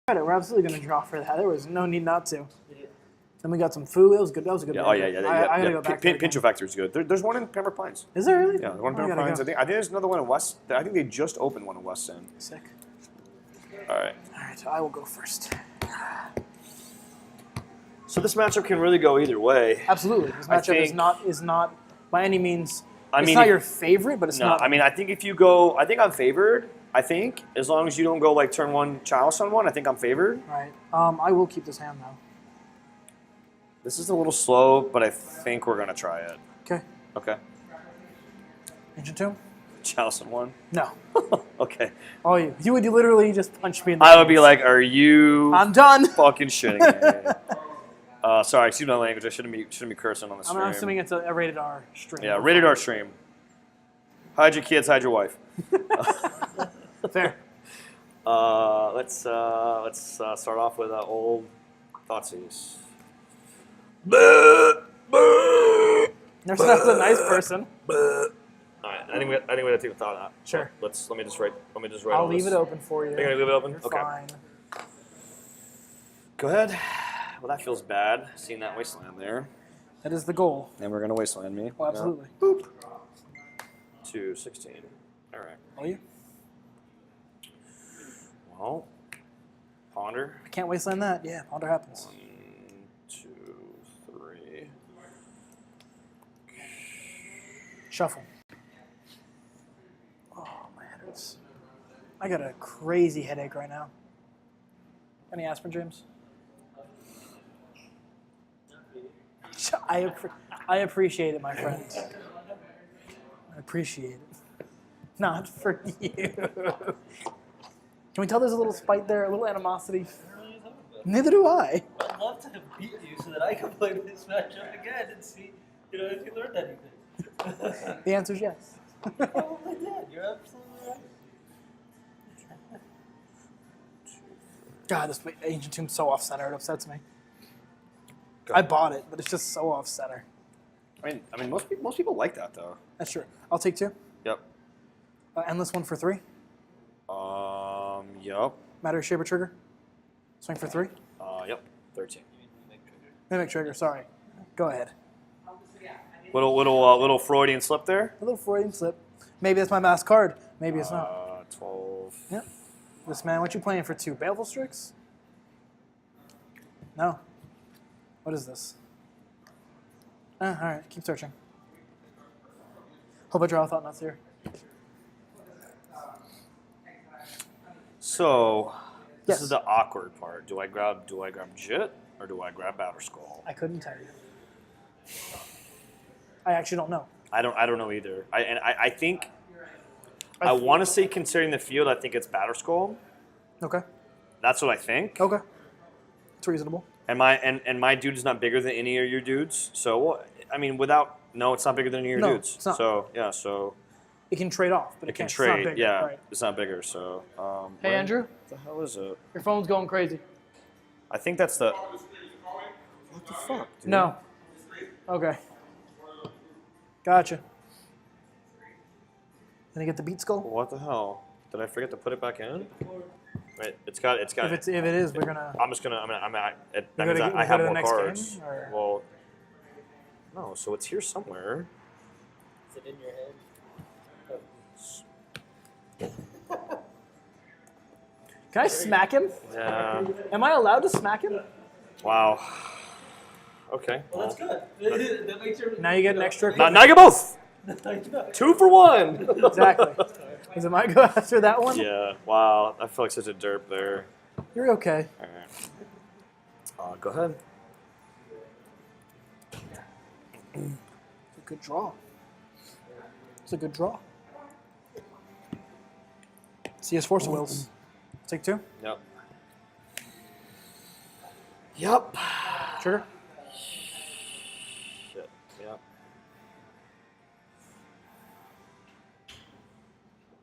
We're absolutely going to draw for that. There was no need not to. Then we got some food. That was good. That was a good. Yeah, oh yeah. I gotta go back. Pincho Factory is good. There's one in Pembroke Pines. Is there really? Yeah, there's one in Pembroke Pines. I think there's another one in West. I think they just opened one in West End. Sick. All right. All right. So I will go first. So this matchup can really go either way. Absolutely. This matchup is not by any means. It's not your favorite, but it's not. I mean, I think if you go, I think I'm favored. I think as long as you don't go like turn one, chalice on one, I think I'm favored. Right. I will keep this hand though. This is a little slow, but I think we're gonna try it. Okay. Okay. Ancient Tomb? Chalice on one? No. Okay. Oh, you would literally just punch me in the face. I would be like, are you I'm done. Fucking shitting me. Sorry, excuse my language. I shouldn't be cursing on the stream. I'm assuming it's a rated R stream. Yeah, rated R stream. Hide your kids, hide your wife. Fair. Let's start off with old Thoughtseize. There's not a nice person. All right, I think we have to take a thought on that. Sure. Let me just write. I'll leave it open for you. You're gonna leave it open? You're okay. Fine. Go ahead. Well, that feels bad. Seeing that wasteland there. That is the goal. And we're gonna wasteland me. Oh, absolutely. No. Boop. 216. All right. Are you? Well, ponder. I can't wasteland that. Yeah, ponder happens. 1, 2, 3. Shuffle. Oh, my head hurts. I got a crazy headache right now. Any aspirin, James? I appreciate it, my friend. I appreciate it. Not for you. Can we tell there's a little spite there, a little animosity? Neither do I. I'd love to beat you so that I can play this matchup again and see, if you learned anything. The answer is yes. You probably did. You're absolutely right. God, this Ancient Tomb's so off-center. It upsets me. I bought it, but it's just so off-center. I mean, most people like that though. That's true. I'll take 2. Yep. Endless one for 3. Yep. Matter of shape or trigger. Swing for 3. Yep. 13. Mimic trigger. Sorry. Go ahead. Little Freudian slip there. A little Freudian slip. Maybe that's my mask card. Maybe it's not. 12. Yep. This man, what you playing for 2? Baleful Strix? No. What is this? All right, keep searching. Hope I draw a Thought Nuts here. So, this Yes. is the awkward part. Do I grab Jit or do I grab Batterskull? I couldn't tell you. I actually don't know. I don't know either. I think I want to say, considering the field, I think it's Batterskull. Okay. That's what I think. Okay. It's reasonable. And my dude is not bigger than any of your dudes. So I mean, it's not bigger than any of your dudes. It's not. So yeah, so it can trade off, but it can It's trade. not bigger. Yeah, Right. it's not bigger. So Hey Andrew, what the hell is it? your phone's going crazy. I think that's the. What the fuck, dude? No. Okay. Gotcha. Did I get the beat skull? What the hell? Did I forget to put it back in? Right, it's got. If it is, we're gonna. I'm just gonna. That We're means gonna I have go to the more next cards. game, or- Well, no. So it's here somewhere. Is it in your head? Can I smack him? Yeah. Am I allowed to smack him? Wow. Okay. Well, that's good. That makes your... Now you get an extra. Now you get both. 2 for 1. Exactly. Is it my go after that one? Yeah. Wow. I feel like such a derp there. You're okay. All right. Go ahead. It's a good draw. It's a good draw. CS Force of Wills. Take 2. Yep. Yep. Trigger. Shit. Yep.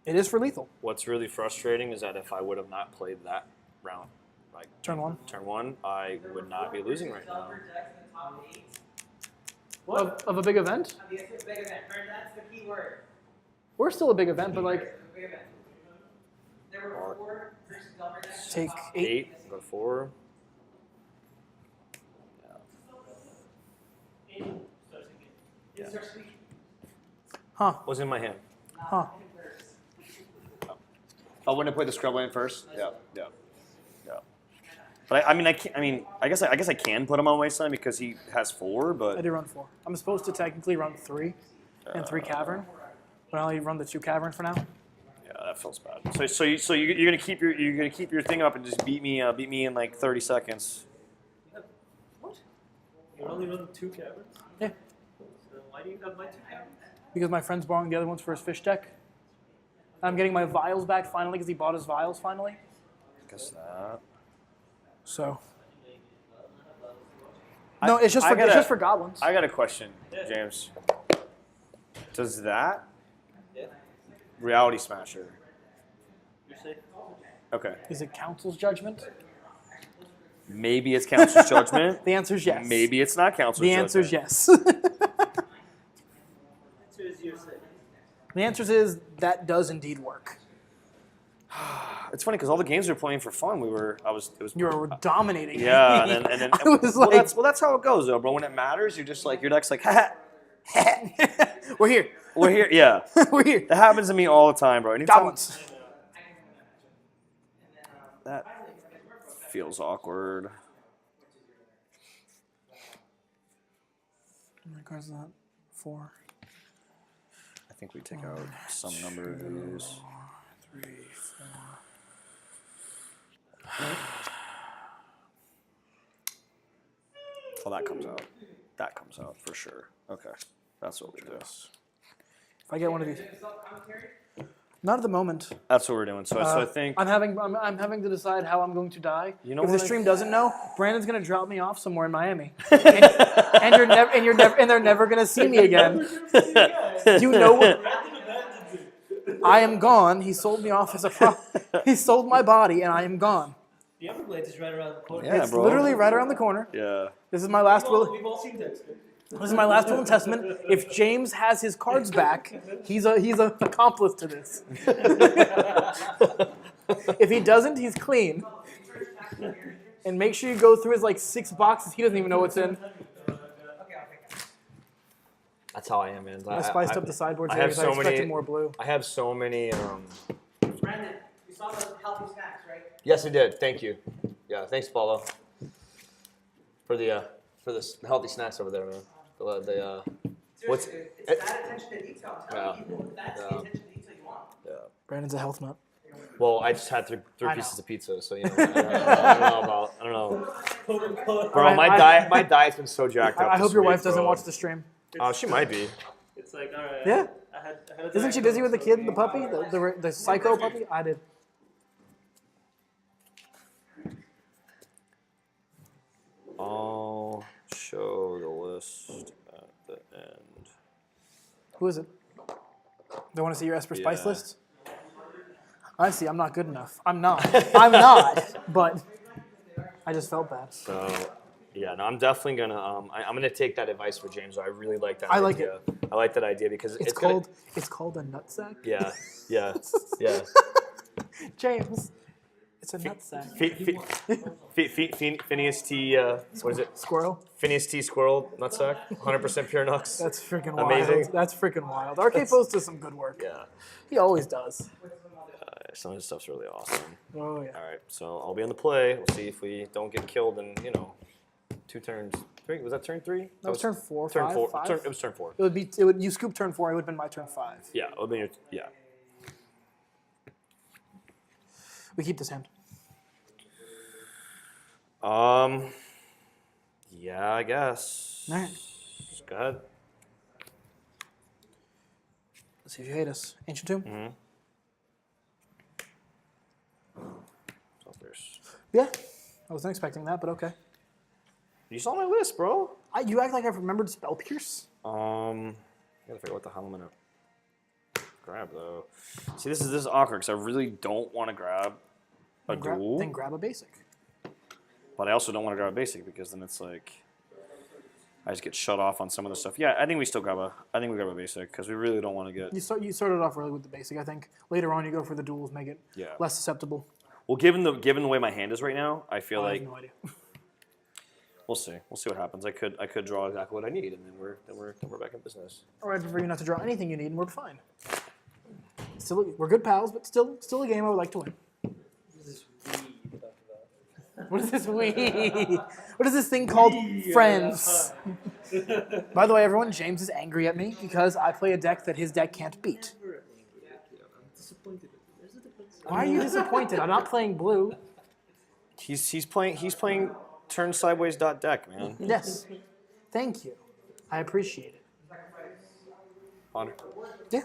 It is for lethal. What's really frustrating is that if I would have not played that round, like Turn 1. turn 1, I would not be losing right now. Of a big event? Big event. That's the key word. We're still a big event, but like. There were 4 Take 8. 8. Go to 4. Yeah. Huh. What's in my hand? Huh. Oh, when I put the scrub in first? Yeah. But I guess I can put him on wasteland because he has 4, but I do run 4. I'm supposed to technically run 3 and 3 cavern, but I only run the 2 cavern for now. yeah, that feels bad. So you're gonna keep your thing up and just beat me in like 30 seconds. What? You only run 2 caverns? Yeah. So why do you have my 2 caverns? Because my friend's borrowing the other ones for his fish deck. I'm getting my vials back finally because he bought his vials finally. Guess that. So. No, it's just for goblins. I got a question, James. Does that Yeah. reality smasher? You're safe. Okay. Is it council's judgment? Maybe it's Council's judgment. The answer is yes. Maybe it's not Council's The judgment. answer is yes. So is you're safe. The answer is that does indeed work. It's funny because all the games we were playing for fun, it was. You were dominating. Yeah, me. and then I was well, like, that's how it goes, though, bro. When it matters, you're just like your deck's like, ha, we're here. we're here. Yeah, We're here. that happens to me all the time, bro. Anytime Goblins. that feels awkward. How many cards is that? 4. I think we take out some number of these. 3, 4. Oh, that comes out. That comes out for sure. Okay, that's what we do. If I get one of these, not at the moment. That's what we're doing. So I think I'm having to decide how I'm going to die. You know if the what I- stream doesn't know, Brandon's gonna drop me off somewhere in Miami, and they're never gonna see me again. You know what? I am gone. He sold me off as a he sold my body, and I am gone. The Everglades is right around the corner. Yeah, It's bro. literally right around the corner. Yeah. This is my last will. We've all seen Dexter. This is my last will and testament. If James has his cards back, he's an accomplice to this. If he doesn't, he's clean. And make sure you go through his like 6 boxes. He doesn't even know what's in. That's how I am, man. I spiced up the sideboard I today have because I so expected many- more blue. I have so many. Brandon, you saw the healthy snacks, right? Yes, I did. Thank you. Yeah, thanks, Paulo, for the healthy snacks over there, man. What's Seriously, dude, it's that attention to detail. I'm telling Yeah. people, that's the attention to detail you want. Brandon's a health nut. well, I just had three I know. pieces of pizza, so you know, I don't know. Coca-Cola. Bro, my diet's been so jacked up. I hope this your week, wife doesn't bro. watch the stream. Oh, she might be. It's like, all right. Yeah. I had a Isn't she diet busy with the Coke, kid, the puppy, the psycho puppy? I did. I'll show the list at the end. Who is it? They want to see your Esper Spice Yeah. list? I see. I'm not good enough. I'm not. I'm not. But I just felt bad. So, yeah, no, I'm definitely gonna. I'm gonna take that advice for James. I really like that. I like idea. I like that idea because It's gonna- called. It's called a nutsack. Yeah, yeah, yeah. James, it's a nutsack. Phineas T. What is it? Squirrel. Phineas T. Squirrel nutsack. 100% pure nuts. That's freaking wild. Amazing. That's freaking wild. RK Post does some good work. Yeah. He always does. Some of this stuff's really awesome. Oh yeah. All right, so I'll be on the play. We'll see if we don't get killed in 2 turns. 3 was that turn 3? That was turn 4, Turn 5, 4. 5. It was turn 4. It would be. It would. You scoop turn 4. It would have been my turn 5. Yeah, it would be yeah. We keep this hand. Yeah, I guess. All right. Just go ahead. Let's see if you hate us. Ancient Tomb. Mm-hmm. So there's. Yeah. I wasn't expecting that, but okay. You saw my list, bro. You act like I've remembered Spell Pierce. I gotta figure out what the hell I'm gonna grab though. See, this is awkward because I really don't want to grab a duel, Then grab a basic. but I also don't want to grab a basic because then it's like I just get shut off on some of the stuff. Yeah, I think we still grab a. I think we grab a basic because we really don't want to get. You started off really with the basic. I think later on you go for the duels, make it Yeah. less susceptible. Well, given the way my hand is right now, I feel I like have no idea. we'll see. We'll see what happens. I could draw exactly what I need, and then we're back in business. Or I'd prefer you not to draw anything you need, and we're fine. Still, we're good pals, but still a game I would like to win. What is this we? What is this thing called friends? By the way, everyone, James is angry at me because I play a deck that his deck can't beat. Why are you disappointed? I'm not playing blue. He's playing turn sideways deck, man. Yes. Thank you. I appreciate it. Honor. Yeah.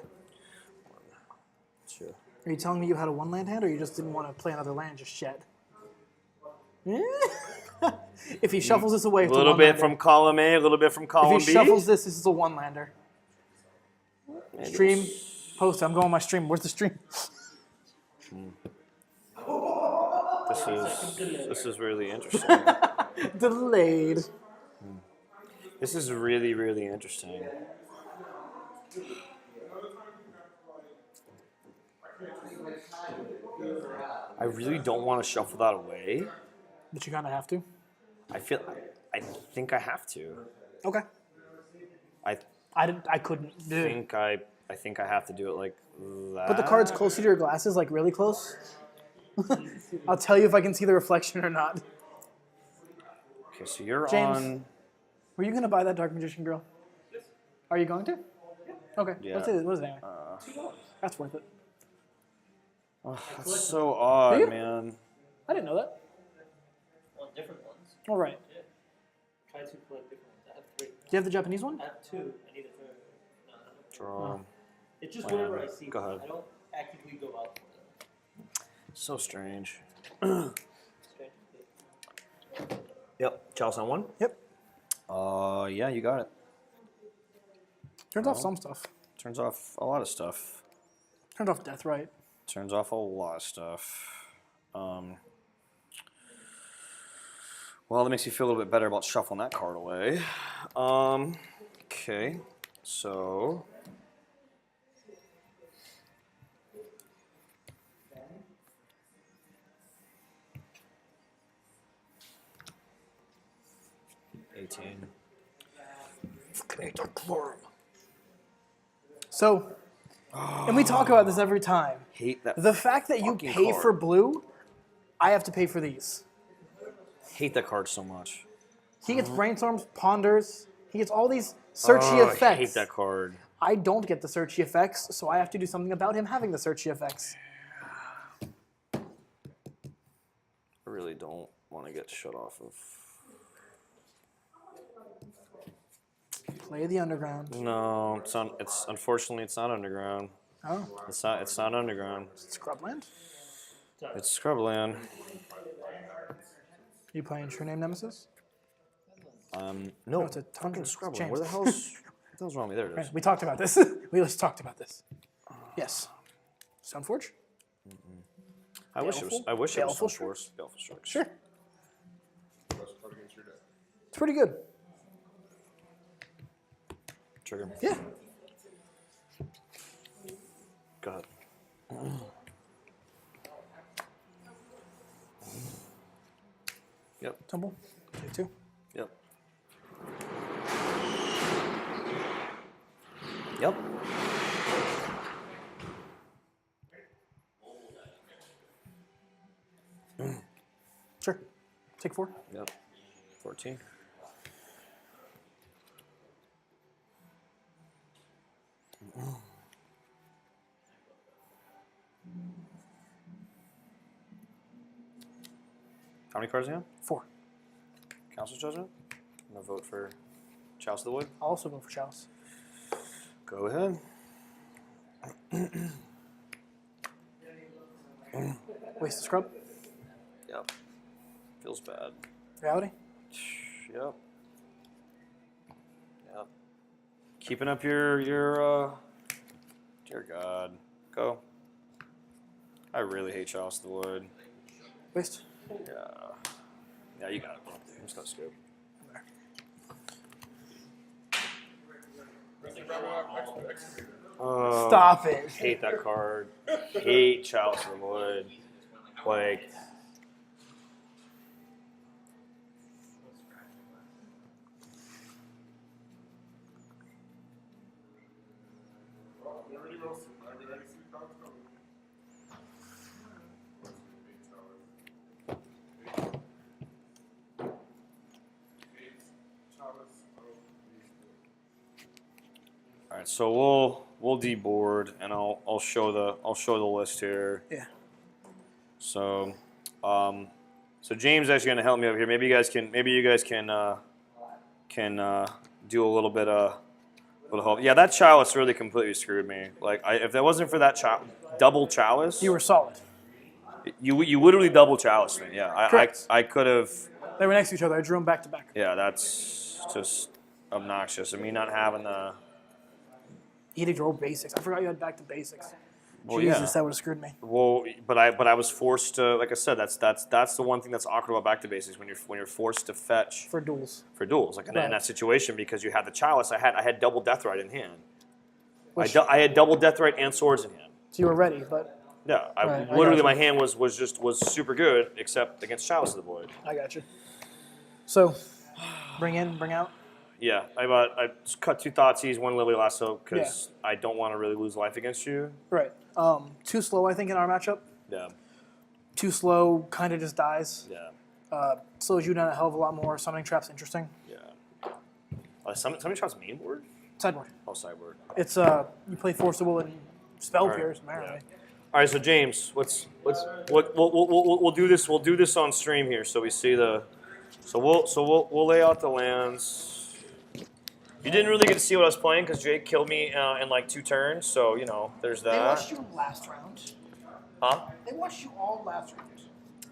Sure. Are you telling me you had a one land hand, or you just didn't want to play another land just yet? If he shuffles this away, A it's little a bit one-lander. from column A, a little bit from column If he B. shuffles this is a one-lander. Stream, post. I'm going on my stream. Where's the stream? This is really interesting. Delayed. This is really, really interesting. I really don't want to shuffle that away. But you kind of have to. I think I have to. Okay. I couldn't do it. I think I have to do it like that. Put the cards closer to your glasses, like really close. I'll tell you if I can see the reflection or not. Okay, so you're James. on. Were you going to buy that Dark Magician girl? Are you going to? Okay. Yeah. What is it anyway? That's worth it. Oh, that's so odd, Do you? man. I didn't know that. Well, different ones. All right. Yeah. Try to collect different ones. I have 3. Do you have the Japanese one? I have 2. I need a third. No, no. Draw. It's just whatever I see. Go ahead. I don't actively go out for them. So strange. Strange. Yep. Chalice on 1? Yep. Yeah, you got it. Turns off some stuff. Turns off a lot of stuff. Turns off Death Right. Turns off a lot of stuff. Well, that makes me feel a little bit better about shuffling that card away. Okay, so. So, and we talk about this every time. Hate that. The fact that you fucking pay card. for blue, I have to pay for these. Hate that card so much. He gets brainstorms, ponders. He gets all these searchy effects. I hate that card. I don't get the searchy effects, so I have to do something about him having the searchy effects. I really don't want to get shut off of. Play the underground. No, it's unfortunately it's not underground. Oh, It's not underground. Scrubland? It's Scrubland. You playing True Name Nemesis? No, it's a fucking Tundra. Scrubland. James. Where the hell's wrong with me? There it is. We talked about this. We just talked about this. Yes. Stoneforge? I wish it was Baleful some force. Baleful Strike. Sure. It's pretty good. Trigger. Yeah. Go ahead. Yep. Tumble. Take 2. Yep. Yep. Sure. Take 4. Yep. 14. How many cards do you have? 4. Council's Judgment? I'm going to vote for Chalice of the Wood. I'll also go for Chalice. Go ahead. Waste the scrub. Yep. Feels bad. Reality. Yep. Yep. Keeping up your dear God. Go. I really hate Chalice of the Wood. Waste. Yeah. Yeah, you got it, bro. I'm just gonna scoop. Stop it. Hate that card. Hate Chalice of the Wood. Like, all right, so we'll deboard, and I'll show the list here. Yeah. So, so James is actually gonna help me over here. Maybe you guys can do a little bit of help. Yeah, that chalice really completely screwed me. Like, if that wasn't for that double chalice, You were solid. you literally double chalice me. Yeah, Correct. I could have. They were next to each other. I drew them back to back. Yeah, that's just obnoxious. I mean, not having the. You had to draw basics. I forgot you had back to basics. Well, Jesus, yeah. that would have screwed me. Well, but I was forced to, like I said, that's the one thing that's awkward about back to basics when you're forced to fetch For duels. like in that situation, because you had the chalice. I had double deathrite in hand. Which- I had double deathrite and swords in hand. So you were ready, but Yeah, Right, I literally gotcha. my hand was super good, except against Chalice of the Void. I got you. So, bring in, bring out. Yeah, I just cut 2 Thoughtseize, 1 Lily Lasso, because Yeah. I don't want to really lose life against you. Right. Too slow, I think, in our matchup. Yeah, Too slow, kind of just dies. yeah, Slows you down a hell of a lot more. Summoning trap's interesting. yeah. Somebody tries main board? Sideboard. Oh, sideboard. It's you play Forcible and Spell All right, Pierce, apparently. yeah. All right, so James, we'll do this. We'll do this on stream here, so we see the. So we'll lay out the lands. You didn't really get to see what I was playing because Jake killed me in like 2 turns. So there's They that. watched you last round. Huh? They watched you all last round.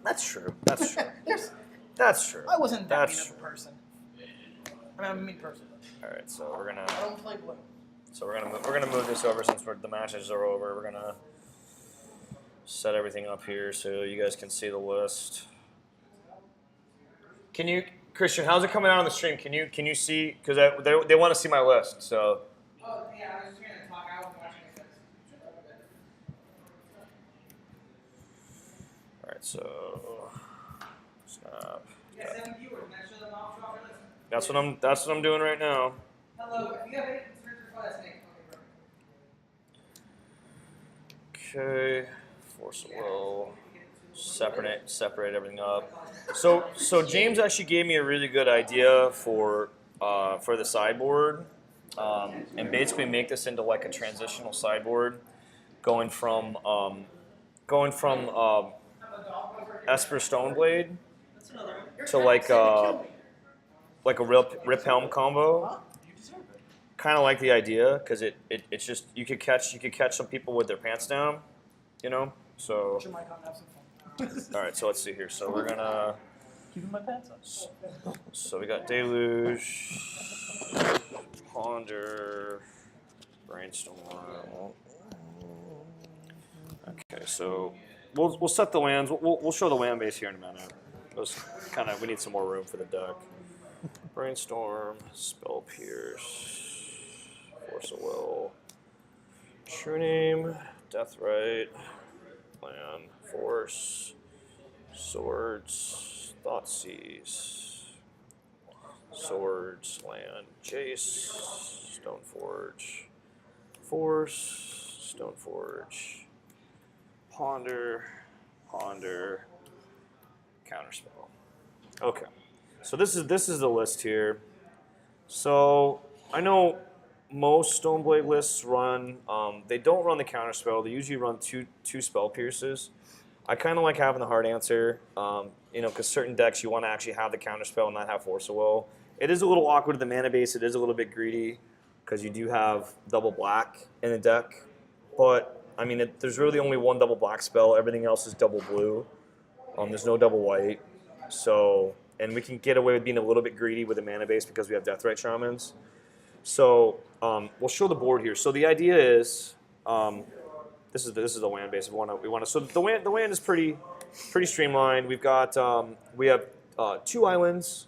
That's true. That's true. There's- That's true. I wasn't that That's mean of a person. I mean, I'm a mean person. All right, so we're gonna. I don't play blue. So we're gonna move this over since the matches are over. We're gonna set everything up here so you guys can see the list. Can you, Christian? How's it coming out on the stream? Can you see? Because they want to see my list. So Oh, yeah, I was just gonna talk. I wasn't watching it. all right, so snap. You got 7 viewers, and that shows them off your list. That's what I'm doing right now. Hello, if you have any concerns or that's Nick. Okay, Okay, force of will. Separate everything up. So James actually gave me a really good idea for the sideboard, and basically make this into like a transitional sideboard, going from Esper Stoneblade to like a Rip Helm combo. Kind of like the idea because it's just you could catch some people with their pants down, So Put your mic on, have some fun. all right, so let's see here. So we're gonna. Keeping my pants on. So we got Deluge, Ponder, Brainstorm. Okay, so we'll set the lands. We'll show the land base here in a minute. We need some more room for the deck. Brainstorm, Spell Pierce, Force of Will, True Name, Deathrite, Land, Force, Swords, Thoughtseize, Swords, Land, Jace, Stoneforge, Force, Stoneforge, Ponder, Counterspell. Okay, so this is the list here. So I know most Stoneblade lists run. They don't run the Counterspell. They usually run two Spell Pierces. I kind of like having the hard answer, because certain decks you want to actually have the Counterspell and not have Force of Will. It is a little awkward to the mana base. It is a little bit greedy because you do have double black in the deck. But, I mean, there's really only one double black spell. Everything else is double blue. There's no double white. So, and we can get away with being a little bit greedy with the mana base because we have Deathrite Shamans. So, we'll show the board here. So the idea is, this is the land base. We want to. So the land is pretty streamlined. We've got we have 2 islands,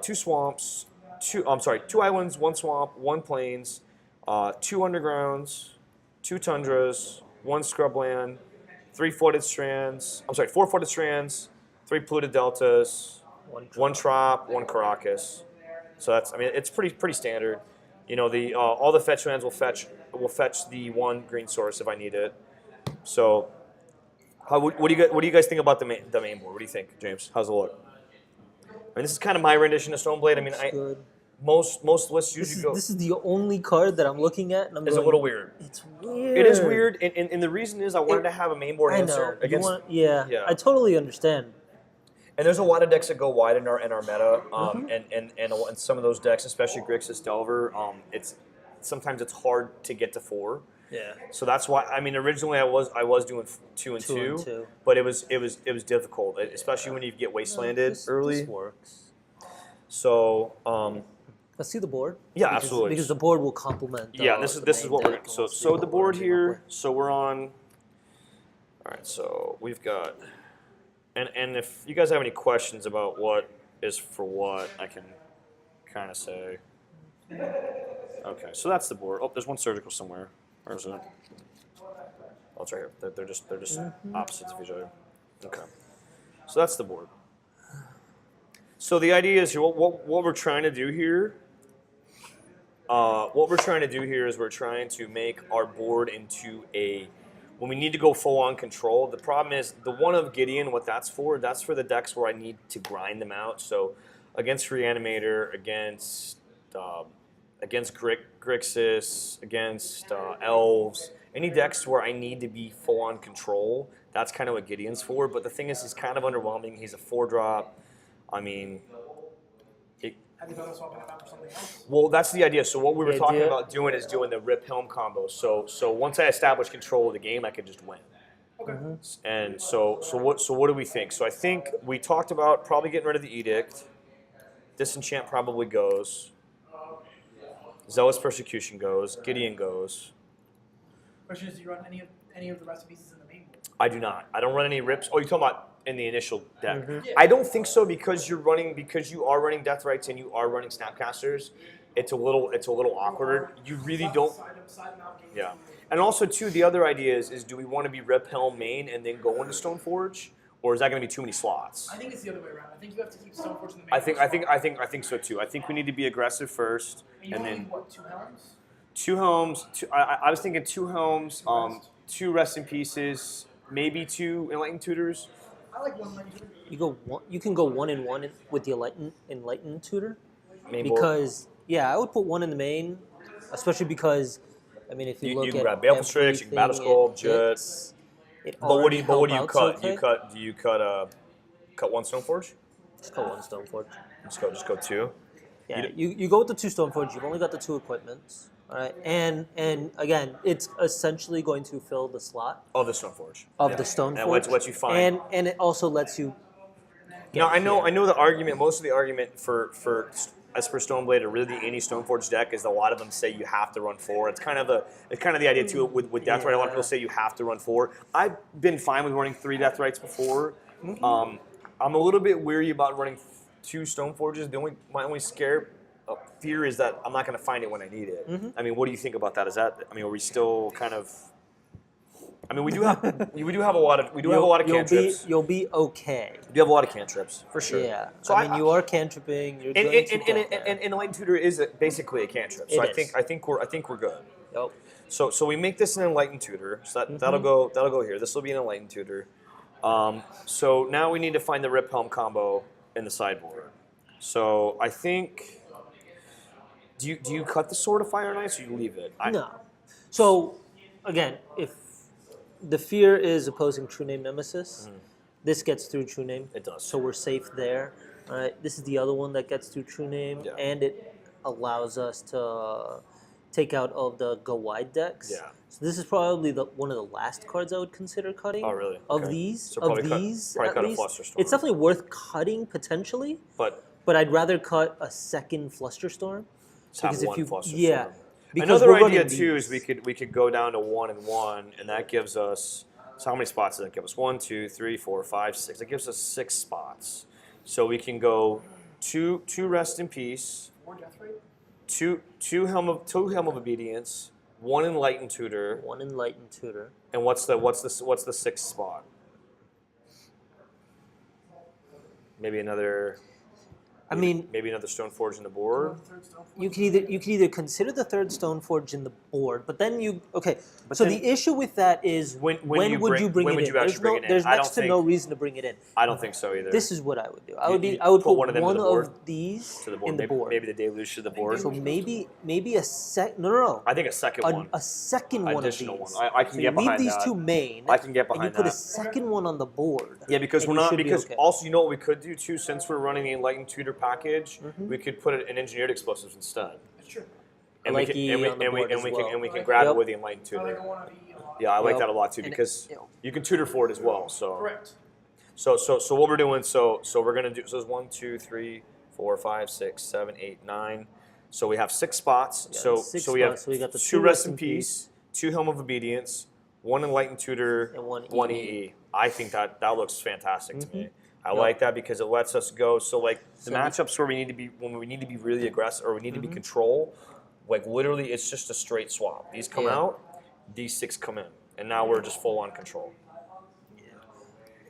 2 swamps, 2 islands, 1 swamp, 1 plains, 2 undergrounds, 2 tundras, 1 scrubland, 3 Footed Strands. I'm sorry, 4 Footed Strands, 3 Polluted Deltas, one Trop, 1 Caracas. So that's, I mean, it's pretty standard. You know, the all the fetch lands will fetch the 1 green source if I need it. So, what do you guys think about the main board? What do you think, James? How's it look? I mean, this is kind of my rendition of Stoneblade. I mean, Good. most lists usually go. This is the only card that I'm looking at, and I'm It's going, a little weird. It's weird. It is weird, and the reason is I wanted to have a main board I answer know. against. Yeah, Yeah. I totally understand. And there's a lot of decks that go wide in our meta, and some of those decks, especially Grixis Delver, sometimes it's hard to get to 4. Yeah. So that's why, I mean, originally I was doing 2 and 2, but it was difficult, especially when you get wastelanded early. This works. So Let's see the board. Yeah, because, absolutely. Because the board will complement. Yeah, this is what we're gonna. So the board here. So we're on. All right, so we've got, and if you guys have any questions about what is for what, I can kind of say. Okay, so that's the board. Oh, there's one surgical somewhere. Where is it? Oh, it's right here. They're just opposites of each other. Okay, so that's the board. So the idea is what we're trying to do here. What we're trying to do here is we're trying to make our board into a. When we need to go full on control, the problem is the one of Gideon. What that's for the decks where I need to grind them out. So against Reanimator, against Grixis, against Elves, any decks where I need to be full on control. That's kind of what Gideon's for. But the thing is, he's kind of underwhelming. He's a 4-drop. I mean, Have you thought of swapping it out for something else? well, that's the idea. So what we were The talking idea- about doing is doing the Rip Helm combo. So once I establish control of the game, I could just win. Okay. And so what do we think? So I think we talked about probably getting rid of the Edict. Disenchant probably goes. Zealous Persecution goes. Gideon goes. Question is, do you run any of the recipes in the main board? I do not. I don't run any rips. Oh, you're talking about in the initial deck. Yeah. I don't think so because you are running Death Rights and you are running Snapcasters. It's a little awkward. You really don't. Side mount games. Yeah. And also too, the other idea is do we want to be Rip Helm main and then go into Stoneforge, or is that going to be too many slots? I think it's the other way around. I think you have to keep Stoneforge in the main I board. think so too. I think we need to be aggressive first, You and only then need, what, 2 helms? 2 helms. I was thinking 2 helms, 2 rest in pieces, maybe 2 enlightened tutors. I like 1 light tutor. You can go 1 and 1 with the enlightened tutor. Main board. Because I would put 1 in the main, especially because I mean if you look you at can grab Baleful Strix, you can Battle Sculpt, Jet. But what do you cut? Okay. Do you cut 1 Stoneforge? Just go 1 Stoneforge. Just go 2. Yeah, you go with the 2 Stoneforge. You've only got the 2 equipments. All right, and again, it's essentially going to fill the slot Oh, the Stoneforge. of the Stoneforge. And lets you find. and it also lets you. Now I know the argument. Most of the argument for as for Stoneblade or really any Stoneforge deck is a lot of them say you have to run 4. It's kind of the idea too with Deathright. A lot of people say you have to run 4. I've been fine with running 3 Deathrights before. I'm a little bit weary about running 2 Stoneforges. My only fear is that I'm not going to find it when I need it. I mean, what do you think about that? Are we still kind of? I mean, we do have a lot of cantrips. You'll be okay. We do have a lot of cantrips for sure. Yeah. So I mean, you are cantripping. You're going to get there. and Enlightened Tutor is basically a cantrip. So It is. I think we're good. Yep. So we make this an Enlightened Tutor. So that'll go here. This will be an Enlightened Tutor. So now we need to find the Rip Helm combo in the sideboard. So I think. Do you cut the Sword of Fire and Ice or you leave it? No. So again, if the fear is opposing True Name Nemesis, this gets through True Name. It does. So we're safe there. All right. This is the other one that gets through True Name, Yeah. and it allows us to take out of the go wide decks. Yeah. So this is probably one of the last cards I would consider cutting. Oh, really? Of Okay. these, So probably cut- these, probably at cut a least, Flusterstorm. it's definitely worth cutting potentially. But I'd rather cut a second Flusterstorm. let's have Because if one you- Flusterstorm. yeah, because Another we're idea running too is these. we could go down to 1 and 1, and that gives us. So how many spots does that give us? 1, 2, 3, 4, 5, 6. That gives us 6 spots. So we can go two Rest in Peace, 4 death rate? two Helm of Obedience, 1 Enlightened Tutor, 1 Enlightened Tutor. and what's the sixth spot? Maybe another. I mean, maybe another Stoneforge in the board. you can either consider the third Stoneforge in the board, but then so then- the issue with that is When would you bring when it would in? you actually bring it in? There's I don't next to think, no reason to bring it in. I don't think so either. This is what I would do. You I would put one of them to one the board? of these to the board. in the board. Maybe the deluge to the board. So maybe a sec. No. I think a second one. A second one of these. Additional one. I can so get you leave behind these that. two main. I can get And you behind put a that. second one on the board. Yeah, because and we're you not. should be Because okay. also, you know what we could do too. Since we're running the Enlightened Tutor package, Mm-hmm. we could put it in engineered explosives instead. That's true. And like we can, E and we, on the and we, board and as we well. can and we can grab Yep. it with the Enlightened I like Tutor. a 1 on E. Yeah, I like Yep. that a lot too And because you know. you can tutor for it as well. So Correct. So what we're doing? So we're gonna do. So it's 1, 2, 3, 4, 5, 6, 7, 8, 9. So we have 6 spots. Yeah, so 6 we have spots. So we got the 2 Rest in Peace, 2 Helm of Obedience, 1 Enlightened Tutor, And one 1 EE. EE. I think that looks fantastic to me. I Yep. like that because it lets us go. So like the So- matchups where we need to be when we need to be really aggressive or we need to be control, like literally it's just a straight swap. These come Yeah. out, these 6 come in, and now we're just full on control.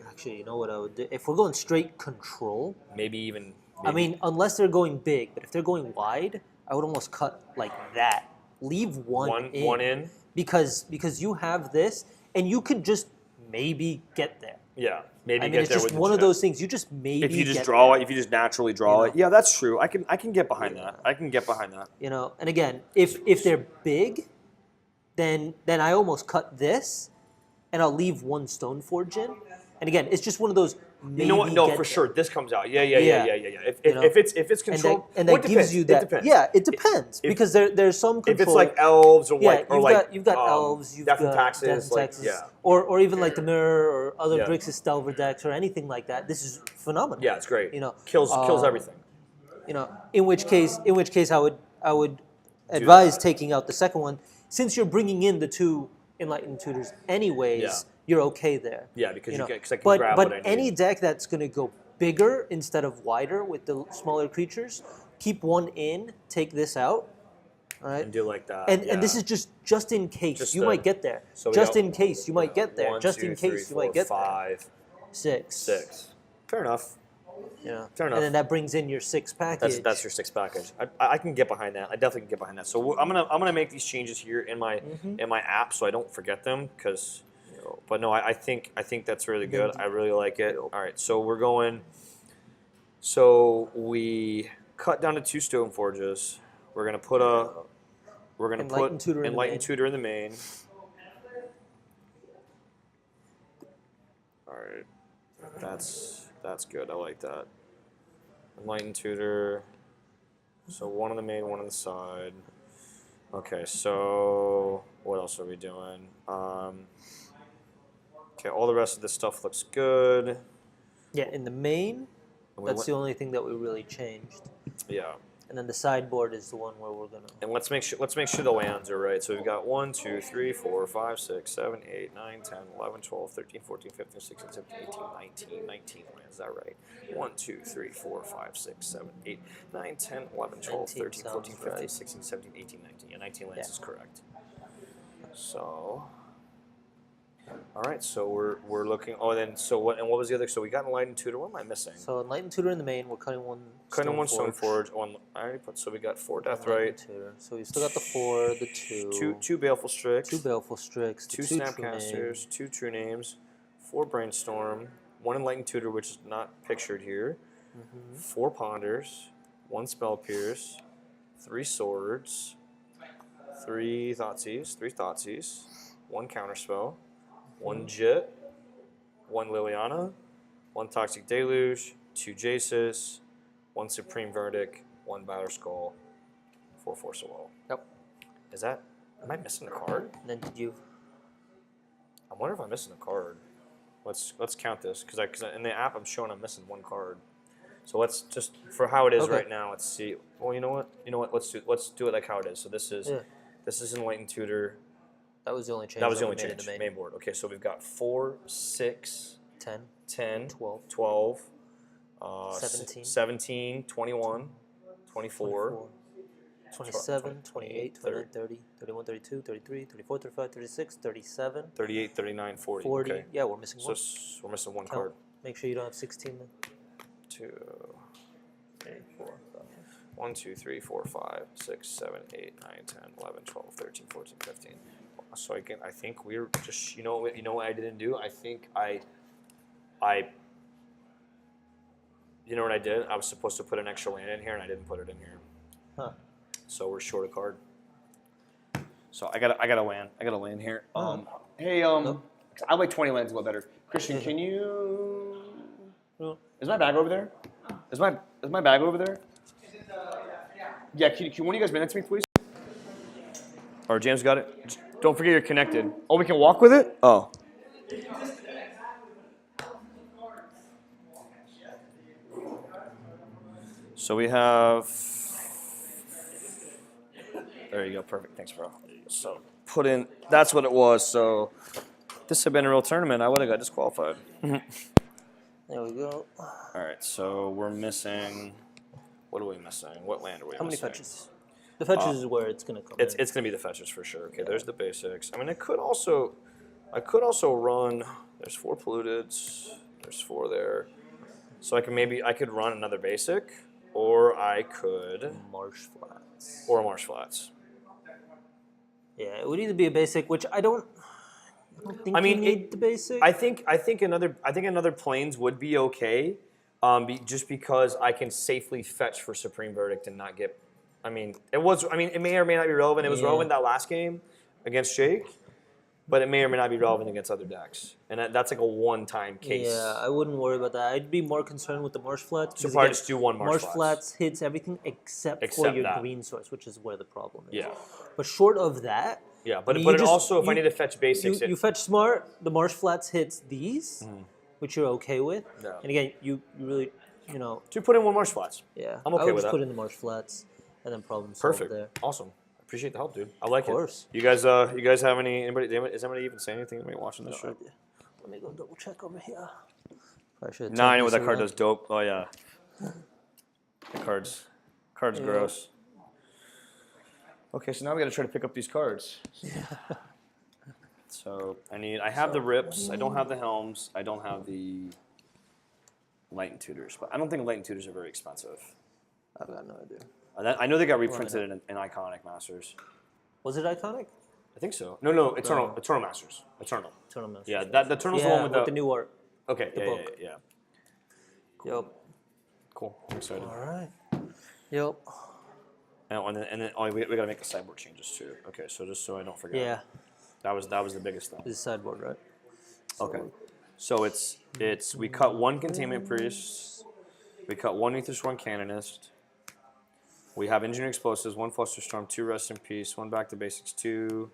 Actually, you know what I would do? If we're going straight control, Maybe even. I mean, unless they're going big, but if they're going wide, I would almost cut like that. Leave one in. one in. Because you have this, and you could just maybe get there. Yeah, maybe I mean, get it's there just with the one of jet. those things. You just maybe If you just get draw there, it, if you just naturally draw You it, yeah, that's true. I can get behind that. I can get behind that. you know. And again, if they're big, then I almost cut this, and I'll leave one Stoneforge in. And again, it's just one of those. Maybe You know what? No, get for there. sure, this comes out. Yeah. Yeah. If You know? if it's And controlled, that well, it gives depends. you It that. depends. Yeah, it depends because there's some control. If it's like elves or Yeah, like or like you've got elves, you've death got and taxes, death and like taxes, yeah, or even like the mirror or other Yeah. Grixis Delver decks or anything like that. This is phenomenal. yeah, it's great. You know, kills uh, everything. You know, in which case I would advise that. taking out the second one since you're bringing in the 2 Enlightened Tutors anyways. Yeah. You're okay there. Yeah, because You know, because I can but grab but what I need. any deck that's going to go bigger instead of wider with the smaller creatures, keep one in, take this out. All right. and do like that. And this is just in case Just you the- might get there. so we Just got in case you might get there. 1, Just 2, in 3, case you 4, might get 5, there. 6. 6. Fair enough. You know. Fair enough. And then that brings in your 6 package. That's your 6 package. I can get behind that. I definitely can get behind that. So I'm gonna make these changes here in my app so I don't forget them because. But no, I think that's really good. I really like it. All right, so we're going. So we cut down to 2 Stoneforges. We're gonna put Enlightened Tutor in the Enlightened main. Tutor in the main. All right, that's good. I like that. Enlightened Tutor. So 1 on the main, 1 on the side. Okay, so what else are we doing? Okay, all the rest of this stuff looks good. Yeah, in the main, And we that's went- the only thing that we really changed. Yeah, And then the sideboard is the one where we're gonna. and let's make sure the lands are right. So we've got 1, 2, 3, 4, 5, 6, 7, 8, 9, 10, 11, 12, 13, 14, 15, 16, 17, 18, 19 lands. Is that right? 1, 2, 3, 4, 5, 6, 7, 8, 9, 10, 11, 12, 19 13, 14, sounds 15, right. 16, 17, 18, 19. Yeah, 19 lands Yeah. is correct. So, all right. So we're looking. Oh, then so what? And what was the other? So we got Enlightened Tutor. What am I missing? So Enlightened Tutor in the main, we're cutting one. Cutting 1 Stoneforge. Stoneforge. One. I already put. So we got 4 Enlightened Deathrite, Tutor. So we still got the 4, the 2, two Baleful Strix, 2 Baleful Strix, the 2 two True Snapcasters, 2 True Names, 4 Brainstorm, 1 Enlightened Tutor, which is not pictured here, 4 Ponders, 1 Spell Pierce, 3 Swords, 3 Thoughtseize, 1 Counterspell, 1 Jit, 1 Liliana, 1 Toxic Deluge, 2 Jaces, 1 Supreme Verdict, 1 Batter Skull, 4 Force of Will. Yep. Is that? Am I missing a card? And then did you? I wonder if I'm missing a card. Let's count this because in the app I'm showing I'm missing 1 card. So let's just for how it is Okay. right now. Let's see. Well, you know what? Let's do it like how it is. So this is Enlightened Tutor. That was the only change. That was the we only made in change. the Main board. Okay, so we've got 4, 6, 10, 10, 12, 12, 17, 17, 21, 24, 27, 28, 29, 30, 31, 32, 33, 34, 35, 36, 37, 38, 39, 40. 40. Okay. Yeah, we're missing So one. we're missing one Count. card. Make sure you don't have 16 then. 2, 3, 4, 5. 1, 2, 3, 4, 5, 6, 7, 8, 9, 10, 11, 12, 13, 14, 15. So again, I think we're just, you know what I didn't do? I think you know what I did? I was supposed to put an extra land in here, and I didn't put it in here. Huh. So we're short a card. So I got a land. I got a land here. Hey, I like 20 lands a little better. Christian, can you? Is my bag over there? Is my bag over there? Yeah. Can one of you guys bring that to me, please? Or James got it. Just don't forget you're connected. Oh, we can walk with it? Oh. So we have. There you go. Perfect. Thanks, bro. So put in. That's what it was. So this had been a real tournament. I would have got disqualified. There we go. All right. So we're missing. What are we missing? What land are we How many missing? fetches? The fetches is where it's going to come in. It's gonna be the fetches for sure. Okay, there's the basics. I mean, I could also run. There's 4 polluteds. There's 4 there. So I could run another basic, or I could Marsh Flats. or Marsh Flats. Yeah, it would either be a basic, which I don't think I mean, you need the basic. I think another planes would be okay, just because I can safely fetch for Supreme Verdict and not get. I mean, it may or may not be relevant. It was relevant that last game against Jake, but it may or may not be relevant against other decks, and that's like a one-time case. Yeah, I wouldn't worry about that. I'd be more concerned with the Marsh Flats. So because, probably again, just do one Marsh Flats hits everything except for Except your that. green source, which is where the problem is. Yeah. But short of that, Yeah, but I mean, but you it just- also, if I you- need to fetch basics, you fetch smart. The Marsh Flats hits these, which you're okay with. Yeah. And again, you really, to put in one Marsh Flats. yeah. I'm okay I would with just that. put in the Marsh Flats, and then problem solved Perfect. there. Awesome. Appreciate the help, dude. I like Of course. it. You guys have anybody? Is anybody even saying anything? Anybody watching this shit? Let me go double check over here. Probably should have No, I turned know what this that card around. does. Dope. Oh yeah. The card's gross. Okay, so now we got to try to pick up these cards. So I have the rips. I don't have the helms. I don't have the light and tutors. But I don't think light and tutors are very expensive. I've got no idea. I know they got reprinted in Iconic Masters. Was it iconic? I think so. No, Eternal Masters. Eternal. Eternal Masters. Yeah, the Eternal's the Yeah, one with the new art. Okay, yeah, book. yeah. Yep. Cool. I'm excited. All right. Yep. And then we gotta make the sideboard changes too. Okay, so just so I don't forget. Yeah. That was the biggest thing. This is sideboard, right? Okay. So it's we cut 1 containment priest, we cut 1 Aetherish, 1 canonist. We have engineering explosives, 1 flusterstorm, 2 rest in peace, 1 back to basics, 2.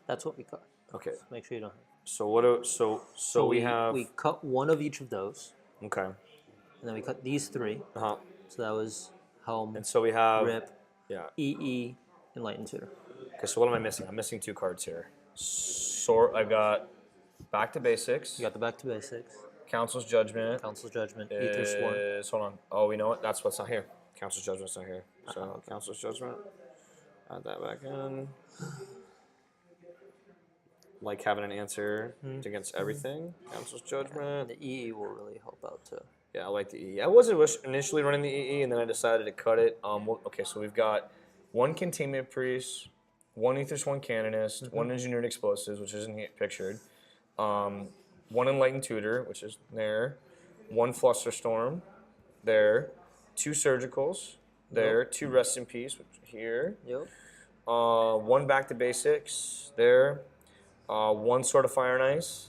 That's what we cut. Okay. Make sure you don't. So what? So we have. We cut one of each of those, Okay. and then we cut these 3. Uh-huh. So that was helm, And so we have. rip, Yeah. EE, and light and tutor. Okay. So what am I missing? I'm missing 2 cards here. So I've got back to basics. You got the back to basics, Council's Judgment. Council's Judgment, Ether Sworn. Hold on. Oh, you know what? That's what's not here. Council's Judgment's not here. So Council's Judgment. Add that back in. Like having an answer against everything. Council's Judgment. The EE will really help out too. Yeah, I like the EE. I wasn't initially running the EE, and then I decided to cut it. Okay, so we've got 1 Containment Priest, 1 Aetherish, 1 Canonist, 1 Engineered Explosives, which isn't here pictured, 1 Enlightened Tutor, which is there, 1 Flusterstorm, there, 2 Surgicals, there, 2 Rest in Peace, which here, Yep. 1 Back to Basics, there, 1 Sword of Fire and Ice,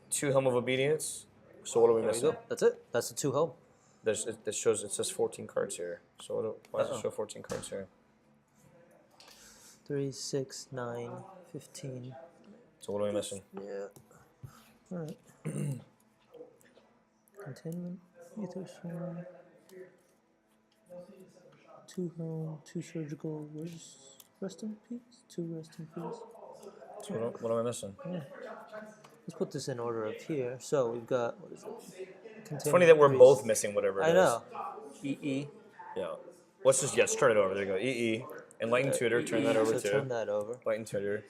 2 Helm of Obedience. So what are we There you missing? go. That's it. That's the 2 helm. It says 14 cards here. So why does it show 14 cards here? 3, 6, 9, 15. So what are we missing? Yeah. All right. Containment, Ether Swarm, 2 helm, 2 surgical. Where's rest in peace? 2 rest in peace. So what am I missing? Let's put this in order of here. So we've got, what is it? It's funny that we're both missing whatever it is. I know. EE. Yeah. Let's just turn it over. There you go. EE. Enlightened Tutor, turn that over so too. turn that over. Enlightened Tutor.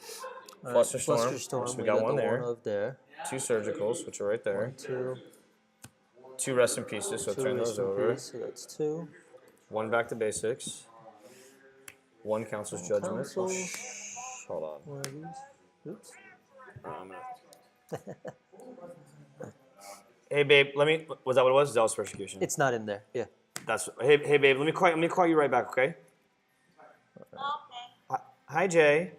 All right, Flusterstorm. So we got one the there. one over there. 2 surgicals, which are right there. 1, 2. 2 rest in pieces, so 2 turn rest those in over. peace, so that's 2. 1 back to basics. 1 Council's Judgment. Council. Hold on. One of these. Oops. I'm gonna... Hey babe, was that what it was? Zealous persecution. It's not in there. Yeah. That's hey babe, let me call you right back, okay? Okay. Hi Jay.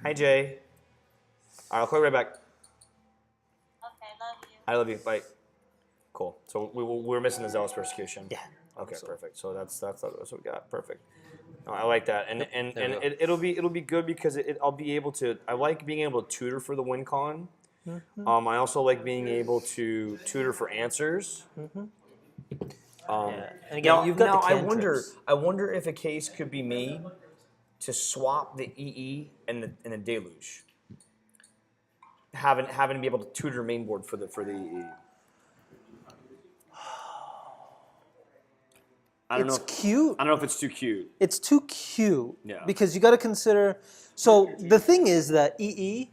Hi Jay. All right, I'll call you right back. Okay, love you. I love you. Bye. Cool. So we're missing the zealous persecution. Yeah. Okay, perfect. So that's what we got. Perfect. No, I like that, and there we go. it'll be good because I'll be able to. I like being able to tutor for the win con. Mm-hmm. I also like being able to tutor for answers. Mm-hmm. And again, you've got the cantrips. I wonder if a case could be made to swap the EE and the deluge. Having to be able to tutor main board for the EE. I don't know. Cute. I don't know if it's too cute. It's too cute. Yeah. Because you got to consider. So the thing is that EE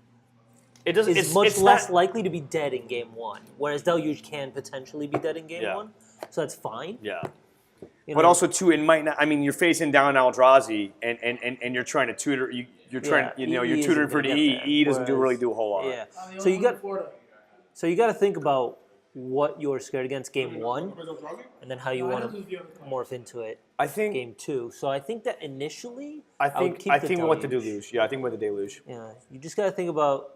It doesn't. is much less likely to be dead in game 1, whereas Deluge can potentially be dead in game Yeah. 1. So that's fine. Yeah. You But know? also too, it might not. I mean, you're facing down Eldrazi, and you're trying to tutor. You're trying. Yeah, You're EE tutoring isn't for gonna the get E. there, E doesn't whereas- do a whole lot. Yeah. So you got to think about what you're scared against game 1, and then how you want to morph into it I think. game 2. So I think that initially, I would think. keep I the think we want the Deluge. deluge. Yeah, I think we want the deluge. Yeah, you just got to think about,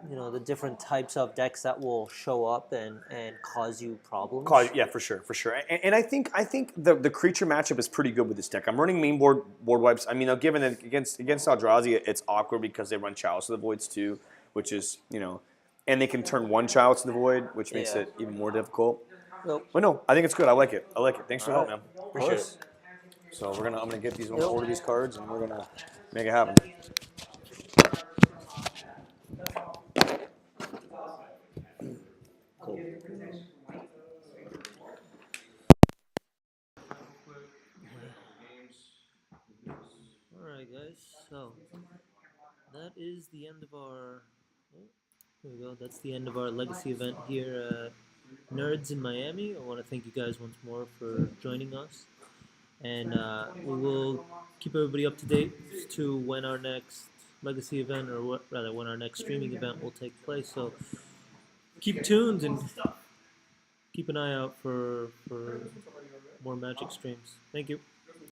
the different types of decks that will show up and cause you problems. Yeah, for sure. And I think the creature matchup is pretty good with this deck. I'm running main board wipes. I mean, now given that against Eldrazi, it's awkward because they run Chalice of the Voids too, which is and they can turn 1 Chalice to the Void, which makes Yeah. it even more difficult. Nope. But no, I think it's good. I like it. Thanks for the help, man. Of Appreciate course. it. So I'm gonna get these. I'm gonna order these cards, and we're gonna make it happen. Alright guys, so that is the end of our here we go, that's the end of our legacy event here at NERDZ in Miami. I want to thank you guys once more for joining us, and we will keep everybody up to date to when our next legacy event, or rather when our next streaming event will take place, so keep tuned and keep an eye out for more Magic streams. Thank you.